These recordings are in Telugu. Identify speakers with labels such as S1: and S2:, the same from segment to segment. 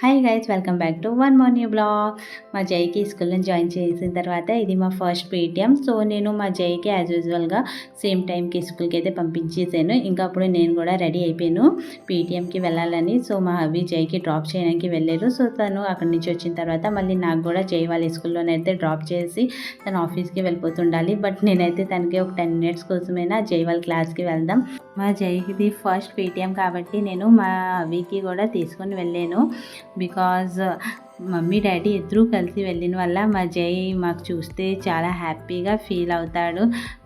S1: Hi guys, welcome back to one more new blog. మా జైకి స్కూల్లో జాయిన్ చేసిన తర్వాత ఇది మా ఫస్ట్ పేటిఎం. సో నేను మా జైకి యాజ్ యూజువల్గా సేమ్ టైంకి స్కూల్కి అయితే పంపించేసాను. ఇంకా అప్పుడు నేను కూడా రెడీ అయిపోయాను పేటిఎంకి వెళ్ళాలని. సో మా హబీ జైకి డ్రాప్ చేయడానికి వెళ్ళారు. సో తను అక్కడి నుంచి వచ్చిన తర్వాత మళ్ళీ నాకు కూడా జై వాళ్ళ స్కూల్లోనైతే డ్రాప్ చేసి తను ఆఫీస్కి వెళ్ళిపోతుండాలి. బట్ నేనైతే తనకి ఒక 10 minutes కోసమైనా జై వాళ్ళ క్లాస్కి వెళ్దాం. మా జైకి ఫస్ట్ పేటిఎం కాబట్టి నేను మా హబీకి కూడా తీసుకొని వెళ్ళాను. బికాజ్ మమ్మీ డాడీ ఇద్దరూ కలిసి వెళ్ళిన వల్ల మా జై మాకు చూస్తే చాలా హ్యాపీగా ఫీల్ అవుతాడు.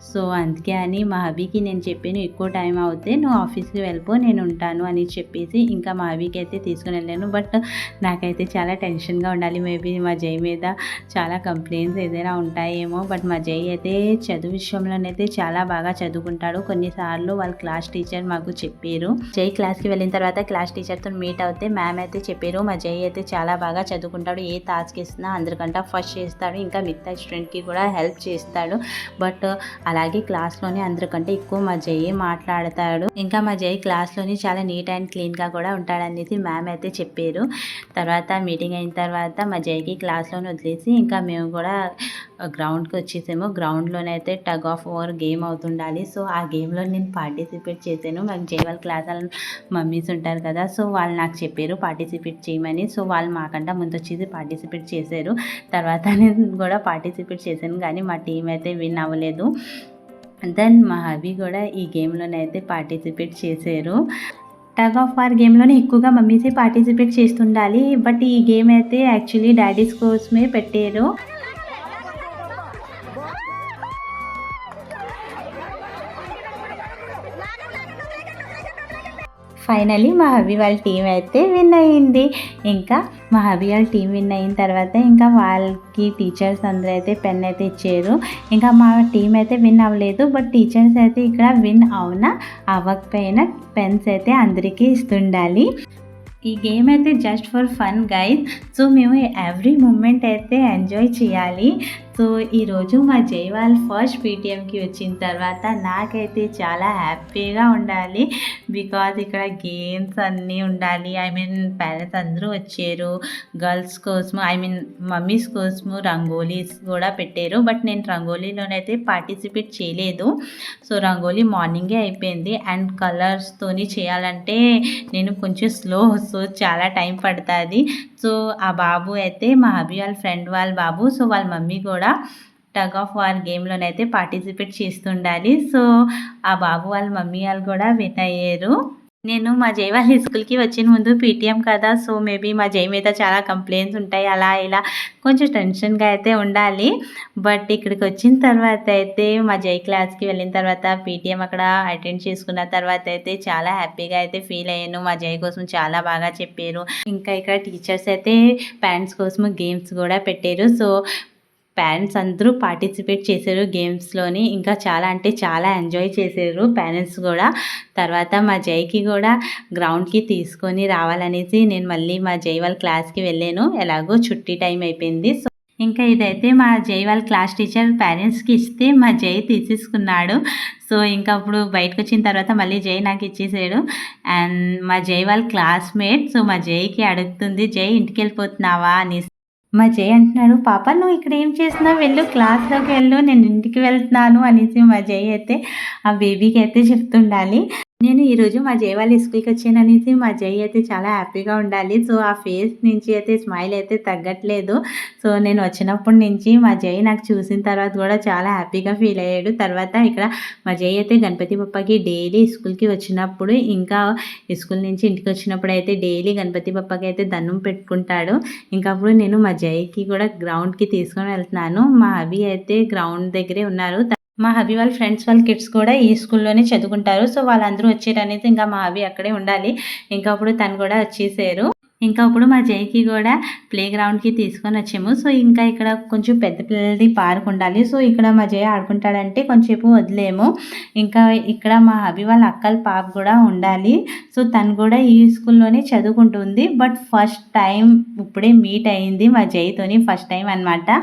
S1: సో అందుకే అని మా హబీకి నేను చెప్పాను, ఎక్కువ టైం అవుతే నువ్వు ఆఫీస్కి వెళ్ళిపో, నేను ఉంటాను అని చెప్పేసి ఇంకా మా హబీకి అయితే తీసుకుని వెళ్ళాను. బట్ నాకైతే చాలా టెన్షన్గా ఉండాలి. మేబీ మా జై మీద చాలా కంప్లైంట్స్ ఏదైనా ఉంటాయేమో. బట్ మా జై అయితే చదువు విషయంలోనైతే చాలా బాగా చదువుకుంటాడు. కొన్నిసార్లు వాళ్ళ క్లాస్ టీచర్ మాకు చెప్పారు, జై క్లాస్కి వెళ్ళిన తర్వాత క్లాస్ టీచర్తో మీట్ అవుతే మ్యామ్ అయితే చెప్పారు మా జై అయితే చాలా బాగా చదువుకుంటాడు, ఏ టాస్క్ ఇస్తున్నా అందరికంటే ఫస్ట్ చేస్తాడు, ఇంకా మిగతా స్టూడెంట్కి కూడా హెల్ప్ చేస్తాడు. బట్ అలాగే క్లాస్లోనే అందరికంటే ఎక్కువ మా జై మాట్లాడతాడు. ఇంకా మా జై క్లాస్లోని చాలా నీట్ అండ్ క్లీన్గా కూడా ఉంటాడనేసి మ్యామ్ అయితే చెప్పారు. తర్వాత మీటింగ్ అయిన తర్వాత మా జైకి క్లాస్లోనే వదిలేసి ఇంకా మేము కూడా గ్రౌండ్కి వచ్చేసాము. గ్రౌండ్లోనైతే టగ్ ఆఫ్ వార్ గేమ్ అవుతుండాలి. సో ఆ గేమ్లో నేను పార్టిసిపేట్ చేశాను. మాకు జై వాళ్ళ క్లాస్ మమ్మీస్ ఉంటారు కదా, సో వాళ్ళు నాకు చెప్పారు పార్టిసిపేట్ చేయమని. సో వాళ్ళు మాకంటే ముందు వచ్చేసి పార్టిసిపేట్ చేశారు. తర్వాత నేను కూడా పార్టిసిపేట్ చేశాను, కానీ మా టీం అయితే విన్ అవ్వలేదు. దెన్ మా హబీ కూడా ఈ గేమ్లోనైతే పార్టిసిపేట్ చేశారు. టగ్ ఆఫ్ వార్ గేమ్లోనే ఎక్కువగా మమ్మీసే పార్టిసిపేట్ చేస్తుండాలి. బట్ ఈ గేమ్ అయితే యాక్చువల్లీ డాడీస్ కోసమే పెట్టారు. ఫైనలీ మా హబీ వాళ్ళ టీం అయితే విన్ అయ్యింది. ఇంకా మా హబీ వాళ్ళ టీం విన్ అయిన తర్వాత ఇంకా వాళ్ళకి టీచర్స్ అందరూ అయితే పెన్ అయితే ఇచ్చారు. ఇంకా మా టీం అయితే విన్ అవ్వలేదు, బట్ టీచర్స్ అయితే ఇక్కడ విన్ అవునా అవ్వకపోయినా పెన్స్ అయితే అందరికీ ఇస్తుండాలి. ఈ గేమ్ అయితే just for fun guys. So మేము ఎవ్రీ మూమెంట్ అయితే ఎంజాయ్ చేయాలి. సో ఈరోజు మా జై వాళ్ళ ఫస్ట్ పేటిఎంకి వచ్చిన తర్వాత నాకైతే చాలా హ్యాపీగా ఉండాలి. బికాజ్ ఇక్కడ గేమ్స్ అన్నీ ఉండాలి. పేరెంట్స్ అందరూ వచ్చారు. గర్ల్స్ కోసము మమ్మీస్ కోసము రంగోలీస్ కూడా పెట్టారు. బట్ నేను రంగోలీలోనైతే పార్టిసిపేట్ చేయలేదు. సో రంగోలీ మార్నింగే అయిపోయింది. అండ్ కలర్స్తోని చేయాలంటే నేను కొంచెం స్లో, సో చాలా టైం పడుతుంది. సో ఆ బాబు అయితే మా హబీ వాళ్ళ ఫ్రెండ్ వాళ్ళ బాబు. సో వాళ్ళ మమ్మీ కూడా టగ్ ఆఫ్ వార్ గేమ్లోనైతే పార్టిసిపేట్ చేస్తుండాలి. సో ఆ బాబు వాళ్ళ మమ్మీ వాళ్ళు కూడా విన్ అయ్యారు. నేను మా జై వాళ్ళ స్కూల్కి వచ్చిన ముందు పీటీఎం కదా, సో మేబీ మా జై మీద చాలా కంప్లైంట్స్ ఉంటాయి, అలా ఇలా కొంచెం టెన్షన్గా అయితే ఉండాలి. బట్ ఇక్కడికి వచ్చిన తర్వాత అయితే మా జై క్లాస్కి వెళ్ళిన తర్వాత పీటీఎం అక్కడ అటెండ్ చేసుకున్న తర్వాత అయితే చాలా హ్యాపీగా అయితే ఫీల్ అయ్యాను. మా జై కోసం చాలా బాగా చెప్పారు. ఇంకా ఇక్కడ టీచర్స్ అయితే పేరెంట్స్ కోసం గేమ్స్ కూడా పెట్టారు. సో పేరెంట్స్ అందరూ పార్టిసిపేట్ చేశారు గేమ్స్లోని. ఇంకా చాలా అంటే చాలా ఎంజాయ్ చేశారు పేరెంట్స్ కూడా. తర్వాత మా జైకి కూడా గ్రౌండ్కి తీసుకొని రావాలనేసి నేను మళ్ళీ మా జై వాళ్ళ క్లాస్కి వెళ్ళాను. ఎలాగో చుట్టి టైం అయిపోయింది. సో ఇంకా ఇదైతే మా జై వాళ్ళ క్లాస్ టీచర్ పేరెంట్స్కి ఇస్తే మా జై తీసేసుకున్నాడు. సో ఇంకా అప్పుడు బయటకు వచ్చిన తర్వాత మళ్ళీ జై నాకు ఇచ్చేసాడు. అండ్ మా జై వాళ్ళ క్లాస్మేట్ సో మా జైకి అడుగుతుంది, జై ఇంటికి వెళ్ళిపోతున్నావా అని. మా జై అంటున్నాడు, పాప నువ్వు ఇక్కడ ఏం చేస్తున్నావు, వెళ్ళు క్లాస్లోకి వెళ్ళు, నేను ఇంటికి వెళ్తున్నాను అనేసి మా జై అయితే ఆ బేబీకి అయితే చెప్తుండాలి. నేను ఈరోజు మా జై వాళ్ళ స్కూల్కి వచ్చాను అనేసి మా జై అయితే చాలా హ్యాపీగా ఉండాలి. సో ఆ ఫేస్ నుంచి అయితే స్మైల్ అయితే తగ్గట్లేదు. సో నేను వచ్చినప్పటి నుంచి మా జై నాకు చూసిన తర్వాత కూడా చాలా హ్యాపీగా ఫీల్ అయ్యాడు. తర్వాత ఇక్కడ మా జై అయితే గణపతి బప్పకి డైలీ స్కూల్కి వచ్చినప్పుడు, ఇంకా స్కూల్ నుంచి ఇంటికి వచ్చినప్పుడు అయితే డైలీ గణపతి బప్పకి అయితే దండం పెట్టుకుంటాడు. ఇంకా అప్పుడు నేను మా జైకి కూడా గ్రౌండ్కి తీసుకొని వెళ్తున్నాను. మా హబీ అయితే గ్రౌండ్ దగ్గరే ఉన్నారు. మా హబీ వాళ్ళ ఫ్రెండ్స్ వాళ్ళ కిడ్స్ కూడా ఈ స్కూల్లోనే చదువుకుంటారు. సో వాళ్ళందరూ వచ్చారనేసి ఇంకా మా హబీ అక్కడే ఉండాలి. ఇంకా అప్పుడు తను కూడా వచ్చేసారు. ఇంకా అప్పుడు మా జైకి కూడా ప్లే గ్రౌండ్కి తీసుకొని వచ్చాము. సో ఇంకా ఇక్కడ కొంచెం పెద్ద పిల్లలది పార్క్ ఉండాలి. సో ఇక్కడ మా జై ఆడుకుంటాడంటే కొంచెంసేపు వదిలేము. ఇంకా ఇక్కడ మా హబీ వాళ్ళ అక్కల పాప కూడా ఉండాలి. సో తను కూడా ఈ స్కూల్లోనే చదువుకుంటుంది. బట్ ఫస్ట్ టైం ఇప్పుడే మీట్ అయింది మా జైతోని, ఫస్ట్ టైం అనమాట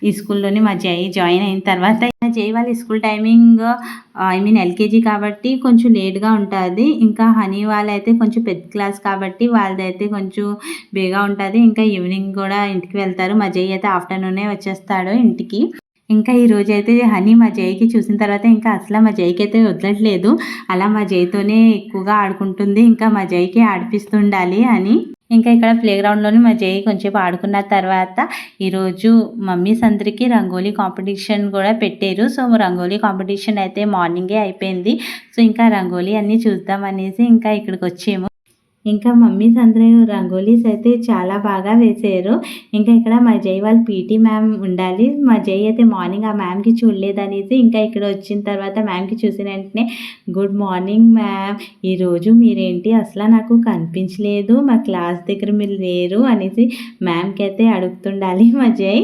S1: ఈ స్కూల్లోని మా జై జాయిన్ అయిన తర్వాత. జై వాళ్ళ స్కూల్ టైమింగ్ ఎల్కేజీ కాబట్టి కొంచెం లేట్గా ఉంటుంది. ఇంకా హనీ వాళ్ళైతే కొంచెం పెద్ద క్లాస్ కాబట్టి వాళ్ళదైతే కొంచెం బేగా ఉంటుంది. ఇంకా ఈవినింగ్ కూడా ఇంటికి వెళ్తారు. మా జై అయితే ఆఫ్టర్నూనే వచ్చేస్తాడు ఇంటికి. ఇంకా ఈరోజైతే హనీ మా జైకి చూసిన తర్వాత ఇంకా అసలు మా జైకి అయితే వదలట్లేదు. అలా మా జైతోనే ఎక్కువగా ఆడుకుంటుంది. ఇంకా మా జైకి ఆడిపిస్తుండాలి అని. ఇంకా ఇక్కడ ప్లే గ్రౌండ్లోని మా జై కొంచెంసేపు ఆడుకున్న తర్వాత ఈరోజు మమ్మీస్ అందరికీ రంగోలీ కాంపిటీషన్ కూడా పెట్టారు. సో రంగోలీ కాంపిటీషన్ అయితే మార్నింగే అయిపోయింది. సో ఇంకా రంగోలీ అన్నీ చూద్దామనేసి ఇంకా ఇక్కడికి వచ్చాము. ఇంకా మమ్మీస్ అందరూ రంగోలీస్ అయితే చాలా బాగా వేసారు. ఇంకా ఇక్కడ మా జై వాళ్ళ పీటీ మ్యామ్ ఉండాలి. మా జై అయితే మార్నింగ్ ఆ మ్యామ్కి చూడలేదనేసి ఇంకా ఇక్కడ వచ్చిన తర్వాత మ్యామ్కి చూసిన వెంటనే గుడ్ మార్నింగ్ మ్యామ్, ఈరోజు మీరేంటి అసలు నాకు కనిపించలేదు, మా క్లాస్ దగ్గర మీరు లేరు అనేసి మ్యామ్కి అయితే అడుగుతుండాలి మా జై.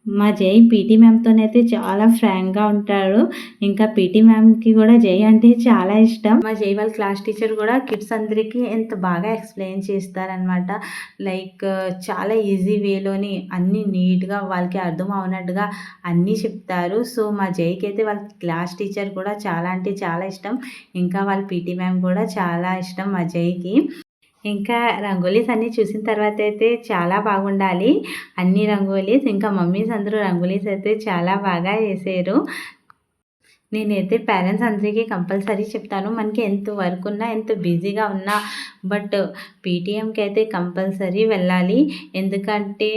S1: మా జై పీటీ మ్యామ్తోనైతే చాలా ఫ్రాంక్గా ఉంటాడు. ఇంకా పీటీ మ్యామ్కి కూడా జై అంటే చాలా ఇష్టం. మా జై వాళ్ళ క్లాస్ టీచర్ కూడా కిడ్స్ అందరికీ ఎంత బాగా ఎక్స్ప్లెయిన్ చేస్తారనమాట. లైక్ చాలా ఈజీ వేలోని అన్నీ నీట్గా వాళ్ళకి అర్థం అవునట్టుగా అన్నీ చెప్తారు. సో మా జైకి అయితే వాళ్ళ క్లాస్ టీచర్ కూడా చాలా అంటే చాలా ఇష్టం. ఇంకా వాళ్ళ పీటీ మ్యామ్ కూడా చాలా ఇష్టం మా జైకి. ఇంకా రంగోలీస్ అన్నీ చూసిన తర్వాత అయితే చాలా బాగుండాలి అన్ని రంగోలీస్. ఇంకా మమ్మీస్ అందరూ రంగోలీస్ అయితే చాలా బాగా వేసారు. నేనైతే పేరెంట్స్ అందరికీ కంపల్సరీ చెప్తాను, మనకి ఎంత వర్క్ ఉన్నా ఎంత బిజీగా ఉన్నా బట్ పీటీఎంకి అయితే కంపల్సరీ వెళ్ళాలి. ఎందుకంటే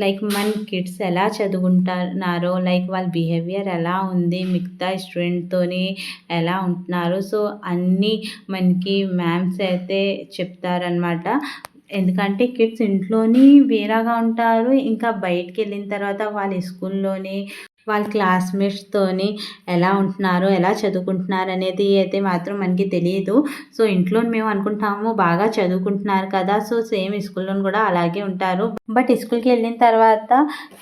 S1: లైక్ మన కిడ్స్ ఎలా చదువుకుంటున్నారో, లైక్ వాళ్ళ బిహేవియర్ ఎలా ఉంది, మిగతా స్టూడెంట్తోని ఎలా ఉంటున్నారు, సో అన్నీ మనకి మ్యామ్స్ అయితే చెప్తారనమాట. ఎందుకంటే కిడ్స్ ఇంట్లోని వేరేగా ఉంటారు. ఇంకా బయటికి వెళ్ళిన తర్వాత వాళ్ళ స్కూల్లోని వాళ్ళ క్లాస్మేట్స్తోని ఎలా ఉంటున్నారు, ఎలా చదువుకుంటున్నారు అనేది అయితే మాత్రం మనకి తెలియదు. సో ఇంట్లో మేము అనుకుంటాము బాగా చదువుకుంటున్నారు కదా, సో సేమ్ స్కూల్లో కూడా అలాగే ఉంటారు. బట్ స్కూల్కి వెళ్ళిన తర్వాత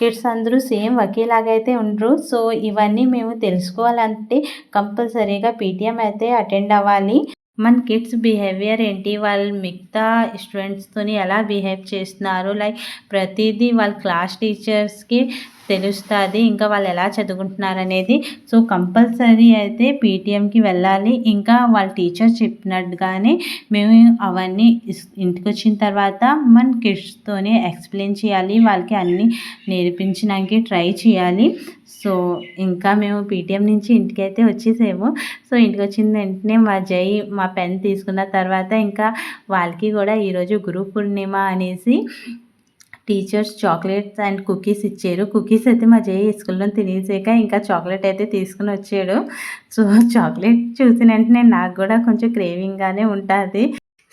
S1: కిడ్స్ అందరూ సేమ్ ఒకేలాగా అయితే ఉండరు. సో ఇవన్నీ మేము తెలుసుకోవాలంటే కంపల్సరీగా పీటీఎం అయితే అటెండ్ అవ్వాలి. మన కిడ్స్ బిహేవియర్ ఏంటి, వాళ్ళు మిగతా స్టూడెంట్స్తోని ఎలా బిహేవ్ చేస్తున్నారు, లైక్ ప్రతిదీ వాళ్ళ క్లాస్ టీచర్స్కి తెలుస్తుంది. ఇంకా వాళ్ళు ఎలా చదువుకుంటున్నారు అనేది. సో కంపల్సరీ అయితే పీటీఎంకి వెళ్ళాలి. ఇంకా వాళ్ళ టీచర్ చెప్పినట్టుగానే మేము అవన్నీ ఇంటికి వచ్చిన తర్వాత మన కిడ్స్తోనే ఎక్స్ప్లెయిన్ చేయాలి, వాళ్ళకి అన్నీ నేర్పించడానికి ట్రై చేయాలి. సో ఇంకా మేము పీటీఎం నుంచి ఇంటికైతే వచ్చేసాము. సో ఇంటికి వచ్చిన వెంటనే మా జై మా పెన్ తీసుకున్న తర్వాత ఇంకా వాళ్ళకి కూడా ఈరోజు గురు పూర్ణిమ అనేసి టీచర్స్ చాక్లెట్స్ అండ్ కుకీస్ ఇచ్చారు. కుకీస్ అయితే మా జై స్కూల్లో తినేసాక ఇంకా చాక్లెట్ అయితే తీసుకుని వచ్చాడు. సో చాక్లెట్ చూసిన వెంటనే నాకు కూడా కొంచెం క్రేవింగ్గానే ఉంటుంది.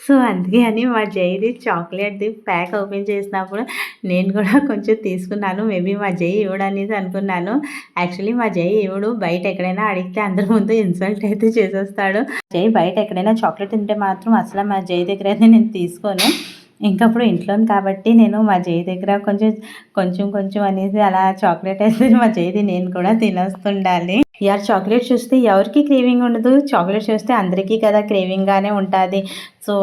S1: సో అందుకే అని మా జైది చాక్లెట్ది ప్యాక్ ఓపెన్ చేసినప్పుడు నేను కూడా కొంచెం తీసుకున్నాను. మేబీ మా జై ఇవ్వడనేది అనుకున్నాను. యాక్చువల్లీ మా జై ఇవ్వడు, బయట ఎక్కడైనా అడిగితే అందరి ముందు ఇన్సల్ట్ అయితే చేసేస్తాడు. జై బయట ఎక్కడైనా చాక్లెట్ తింటే మాత్రం అసలు మా జై దగ్గర అయితే నేను తీసుకోను. ఇంకప్పుడు ఇంట్లోని కాబట్టి నేను మా జై దగ్గర కొంచెం కొంచెం అనేసి అలా చాక్లెట్ వేస్తే మా జైది నేను కూడా తినేస్తుండాలి. యార్ చాక్లెట్ చూస్తే ఎవరికి క్రేవింగ్ ఉండదు, చాక్లెట్ చూస్తే అందరికీ కదా క్రేవింగ్గానే ఉంటుంది. సో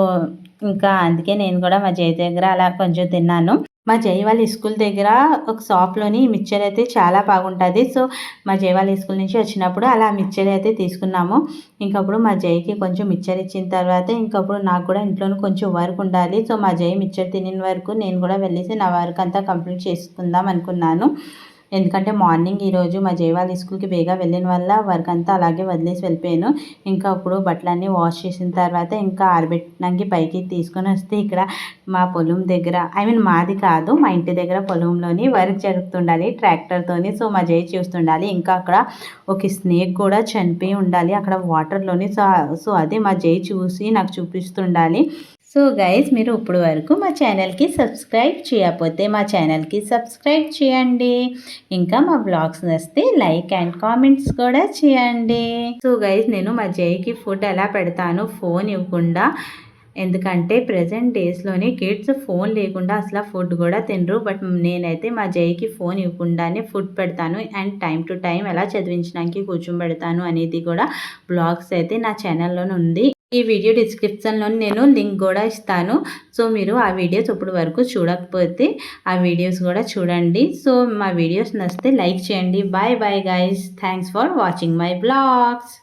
S1: ఇంకా అందుకే నేను కూడా మా జై దగ్గర అలా కొంచెం తిన్నాను. మా జై వాళ్ళ స్కూల్ దగ్గర ఒక షాప్లోని మిక్చర్ అయితే చాలా బాగుంటుంది. సో మా జై వాళ్ళ స్కూల్ నుంచి వచ్చినప్పుడు అలా మిక్చర్ అయితే తీసుకున్నాము. ఇంకప్పుడు మా జైకి కొంచెం మిక్చర్ ఇచ్చిన తర్వాత ఇంకప్పుడు నాకు కూడా ఇంట్లోనే కొంచెం వర్క్ ఉండాలి. సో మా జై మిక్చర్ తినిన వరకు నేను కూడా వెళ్ళేసి నా వర్క్ అంతా కంప్లీట్ చేసుకుందాం అనుకున్నాను. ఎందుకంటే మార్నింగ్ ఈరోజు మా జై వాళ్ళ స్కూల్కి బేగా వెళ్ళిన వల్ల వర్క్ అంతా అలాగే వదిలేసి వెళ్ళిపోయాను. ఇంకా అప్పుడు బట్టలన్నీ వాష్ చేసిన తర్వాత ఇంకా ఆరబెట్టడానికి పైకి తీసుకొని వస్తే ఇక్కడ మా పొలం దగ్గర మాది కాదు, మా ఇంటి దగ్గర పొలంలోని వర్క్ జరుగుతుండాలి ట్రాక్టర్తోని. సో మా జై చూస్తుండాలి. ఇంకా అక్కడ ఒక స్నేక్ కూడా చనిపోయి ఉండాలి అక్కడ వాటర్లోని. సో అదే మా జై చూసి నాకు చూపిస్తుండాలి. సో గైస్ మీరు ఇప్పుడు వరకు మా ఛానల్కి సబ్స్క్రైబ్ చేయకపోతే మా ఛానల్కి సబ్స్క్రైబ్ చేయండి. ఇంకా మా బ్లాగ్స్ నచ్చితే లైక్ అండ్ కామెంట్స్ కూడా చేయండి. సో గైస్ నేను మా జైకి ఫుడ్ ఎలా పెడతాను ఫోన్ ఇవ్వకుండా. ఎందుకంటే ప్రజెంట్ డేస్లోనే కిడ్స్ ఫోన్ లేకుండా అసలు ఫుడ్ కూడా తినరు. బట్ నేనైతే మా జైకి ఫోన్ ఇవ్వకుండానే ఫుడ్ పెడతాను. అండ్ టైం టు టైం ఎలా చదివించడానికి కూర్చోబెడతాను అనేది కూడా బ్లాగ్స్ అయితే నా ఛానల్లోనే ఉంది. ఈ వీడియో డిస్క్రిప్షన్లో నేను లింక్ కూడా ఇస్తాను. సో మీరు ఆ వీడియోస్ ఇప్పుడు వరకు చూడకపోతే ఆ వీడియోస్ కూడా చూడండి. సో మా వీడియోస్ నచ్చితే లైక్ చేయండి. Bye bye guys, thanks for watching my blogs.